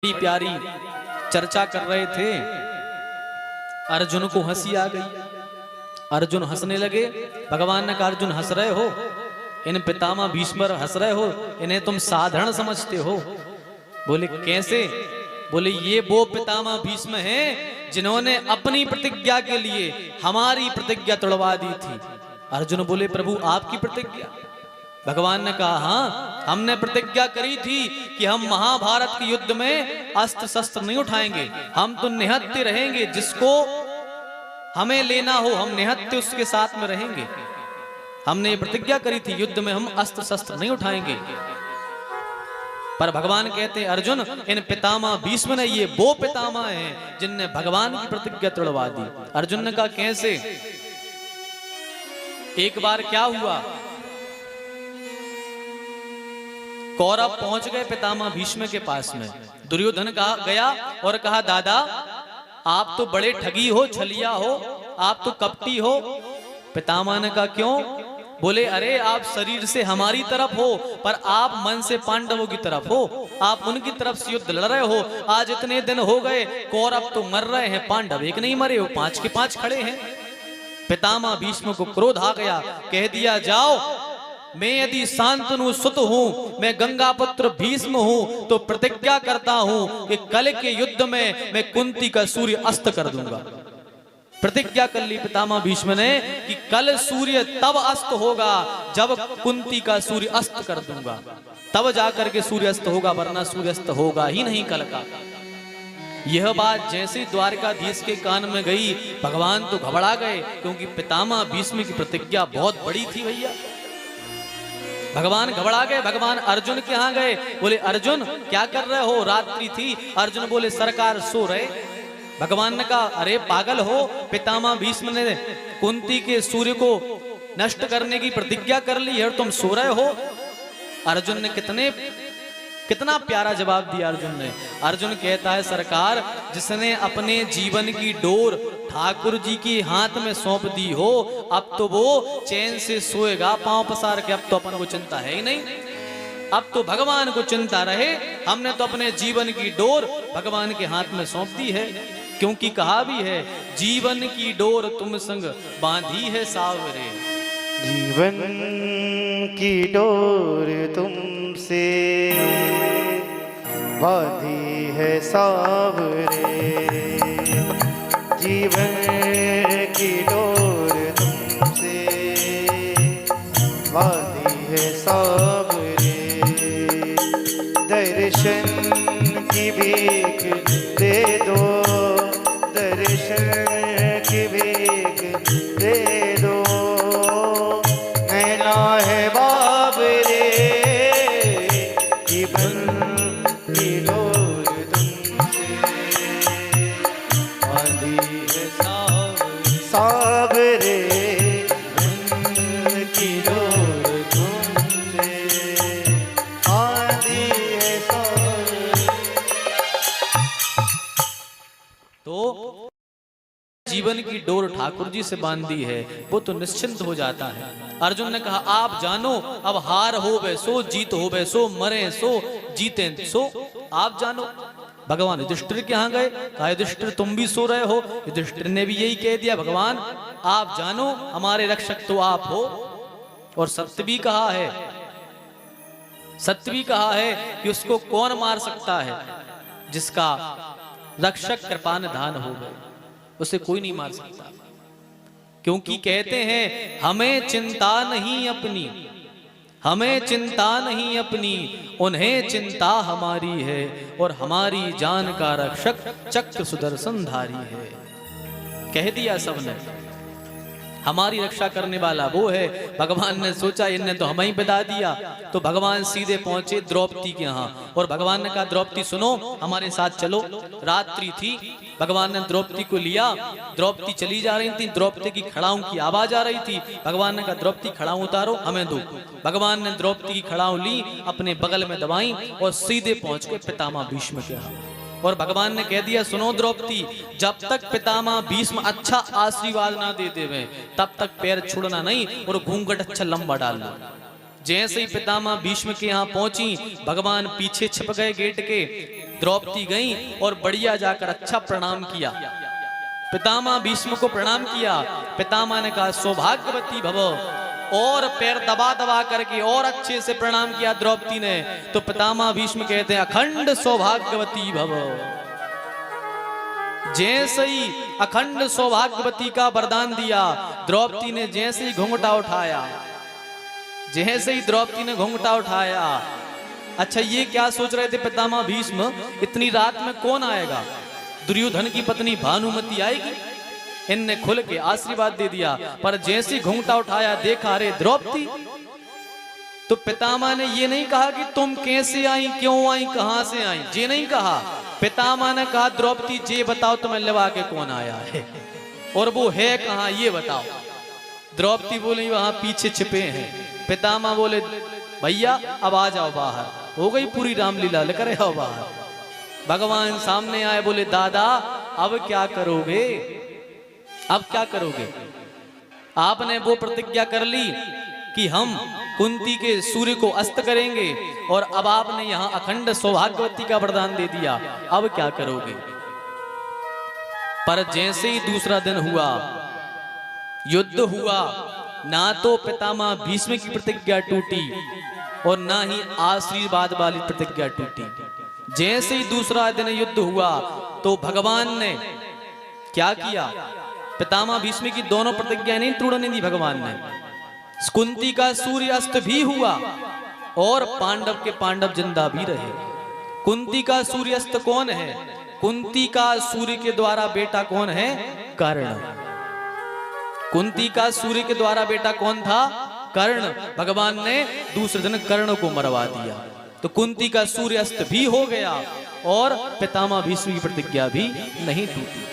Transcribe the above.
बड़ी प्यारी चर्चा कर रहे थे। अर्जुन को हंसी आ गई। अर्जुन हंसने लगे। भगवान ने कहा, अर्जुन हंस रहे हो, इन पितामह भीष्म हंस रहे हो, इन्हें तुम साधारण समझते हो। बोले कैसे? बोले ये वो पितामह भीष्म हैं जिन्होंने अपनी प्रतिज्ञा के लिए हमारी प्रतिज्ञा तोड़वा दी थी। अर्जुन बोले, प्रभु आपकी प्रतिज्ञा? भगवान ने कहा, हाँ, हमने प्रतिज्ञा करी थी कि हम महाभारत के युद्ध में अस्त्र शस्त्र नहीं उठाएंगे, हम तो निहत्थे रहेंगे, जिसको हमें लेना हो हम निहत्थे उसके साथ में रहेंगे। हमने ये प्रतिज्ञा करी थी, युद्ध में हम अस्त्र शस्त्र नहीं उठाएंगे। पर भगवान कहते हैं, अर्जुन इन पितामह भीष्म ने, ये वो पितामह हैं जिनने भगवान की प्रतिज्ञा तोड़वा दी। अर्जुन ने कहा कैसे? एक बार क्या हुआ, कौरव पहुंच गए पितामह भीष्म के पास में। दुर्योधन कहा गया और कहा, दादा आप तो बड़े ठगी हो, छलिया हो, आप तो कपटी हो। पितामह ने कहा क्यों? बोले अरे आप शरीर से हमारी तरफ हो, पर आप मन से पांडवों की तरफ हो, आप उनकी तरफ से युद्ध लड़ रहे हो। आज इतने दिन हो गए, कौरव तो मर रहे हैं, पांडव एक नहीं मरे हो, 5 के 5 खड़े हैं। पितामह भीष्म को क्रोध आ गया, कह दिया जाओ, मैं यदि शांतनु सुत हूं, मैं गंगा पुत्र भीष्म हूं, तो प्रतिज्ञा करता हूं कि कल के युद्ध में मैं कुंती का सूर्य अस्त कर दूंगा। प्रतिज्ञा कर ली पितामह भीष्म ने कि कल सूर्य तब अस्त होगा जब कुंती का सूर्य अस्त कर दूंगा, तब जाकर के सूर्य अस्त होगा, वरना सूर्य अस्त होगा ही नहीं कल का। यह बात जैसे द्वारकाधीश के कान में गई, भगवान तो घबरा गए, क्योंकि पितामह भीष्म की प्रतिज्ञा बहुत बड़ी थी भैया। भगवान घबरा गए। भगवान अर्जुन के यहाँ गए, बोले अर्जुन क्या कर रहे हो? रात्रि थी। अर्जुन बोले सरकार सो रहे। भगवान ने कहा अरे पागल हो, पितामह भीष्म ने कुंती के सूर्य को नष्ट करने की प्रतिज्ञा कर ली है, तुम सो रहे हो। अर्जुन ने कितना प्यारा जवाब दिया अर्जुन ने। अर्जुन कहता है सरकार, जिसने अपने जीवन की डोर ठाकुर जी के हाथ में सौंप दी हो, अब तो वो चैन से सोएगा पांव पसार के। अब तो अपन को चिंता है ही नहीं, अब तो भगवान को चिंता रहे। हमने तो अपने जीवन की डोर भगवान के हाथ में सौंप दी है, क्योंकि कहा भी है, जीवन की डोर तुम संग बांधी है सावरे। जीवन की डोर तुमसे बांधी है सावरे, जीवन की डोर तुमसे बांधी है सावरे। दर्शन की भीख दे दो, दर्शन की भीख दे दो, नैना है बाबरे, जीवन की डोर तुमसे बांधी है सावरे, जीवन की डोर तुमसे बांधी है सावरे। तो जीवन की डोर ठाकुर जी से बांधी है, वो तो निश्चिंत हो जाता है। अर्जुन ने कहा आप जानो, अब हार हो वे सो, जीत हो वे सो, मरे सो, जीते सो, आप जानो। भगवान युधिष्ठिर के यहाँ गए, कहा युधिष्ठिर तुम भी सो रहे हो। युधिष्ठिर ने भी यही कह दिया, भगवान आप जानो, हमारे रक्षक तो आप हो। और सत्य भी कहा है, सत्य भी कहा है कि उसको कौन मार सकता है, जिसका रक्षक कृपानिधान हो गए, उसे कोई नहीं मार सकता। क्योंकि कहते हैं हमें चिंता नहीं अपनी, हमें चिंता नहीं अपनी, उन्हें चिंता हमारी है, और हमारी जान का रक्षक चक्र सुदर्शन धारी है। कह दिया सबने, हमारी रक्षा करने वाला वो है। भगवान ने सोचा इन्हें तो हमें ही बता दिया, तो भगवान सीधे पहुंचे द्रौपदी के यहाँ, और भगवान ने कहा द्रौपदी सुनो, हमारे साथ चलो। रात्रि थी, भगवान ने द्रौपदी को लिया। द्रौपदी चली जा रही थी, द्रौपदी की खड़ाऊं की आवाज आ रही थी। भगवान ने कहा द्रौपदी खड़ाऊं उतारो, हमें दो। भगवान ने द्रौपदी की खड़ाऊं ली, अपने बगल में दबाई, और सीधे पहुंच के पितामह भीष्म के यहाँ। और भगवान ने कह दिया सुनो द्रौपदी, जब तक पितामह भीष्म अच्छा आशीर्वाद ना दे देवे, तब तक पैर छुड़ना नहीं, और घूंघट अच्छा लंबा डाल लो। जैसे ही पितामह भीष्म के यहाँ पहुंची, भगवान पीछे छिप गए गेट के। द्रौपदी गई और बढ़िया जाकर अच्छा प्रणाम किया, पितामह भीष्म को प्रणाम किया। पितामह ने कहा सौभाग्यवती भव, और पैर दबा दबा करके और अच्छे से प्रणाम किया द्रौपदी ने। तो पितामह भीष्म कहते हैं अखंड सौभाग्यवती भव। जैसे ही अखंड सौभाग्यवती का वरदान दिया, द्रौपदी ने जैसे ही घूंघटा उठाया, जैसे ही द्रौपदी ने घूंघटा उठाया, अच्छा ये क्या सोच रहे थे पितामह भीष्म, इतनी रात में कौन आएगा, दुर्योधन की पत्नी भानुमति आएगी। इनने खुल के आशीर्वाद दे दिया, पर जैसे ही घूंघटा उठाया देखा अरे द्रौपदी। तो पितामह ने ये नहीं कहा कि तुम कैसे आई, क्यों आई, कहां से आई, ये नहीं कहा। पितामह ने कहा द्रौपदी ये बताओ तुम्हें लिवा के कौन आया है, और वो है कहां ये बताओ। द्रौपदी बोली वहां पीछे छिपे हैं। पितामह बोले भैया अब आ जाओ बाहर, हो गई पूरी रामलीला, लेकर आओ बाहर। भगवान सामने आए, बोले दादा अब क्या करोगे, अब क्या करोगे। आपने वो प्रतिज्ञा कर ली कि हम कुंती के सूर्य को अस्त करेंगे, और अब आपने यहां अखंड सौभाग्यवती का वरदान दे दिया, अब क्या करोगे। पर जैसे ही दूसरा दिन हुआ, युद्ध हुआ, ना तो पितामह भीष्म की प्रतिज्ञा टूटी और ना ही आशीर्वाद वाली प्रतिज्ञा टूटी। जैसे ही दूसरा दिन युद्ध हुआ तो भगवान ने क्या किया, पितामह भीष्म की दोनों प्रतिज्ञा नहीं तोड़ने दी भगवान ने। कुंती का सूर्यास्त भी हुआ और पांडव के पांडव जिंदा भी रहे। कुंती का सूर्यास्त कौन है, कुंती का सूर्य के द्वारा बेटा कौन है, कर्ण। कुंती का सूर्य के द्वारा बेटा कौन था, कर्ण। भगवान ने दूसरे दिन कर्ण को मरवा दिया। तो कुंती का सूर्यास्त भी हो गया और पितामह भीष्म की प्रतिज्ञा भी नहीं टूटी।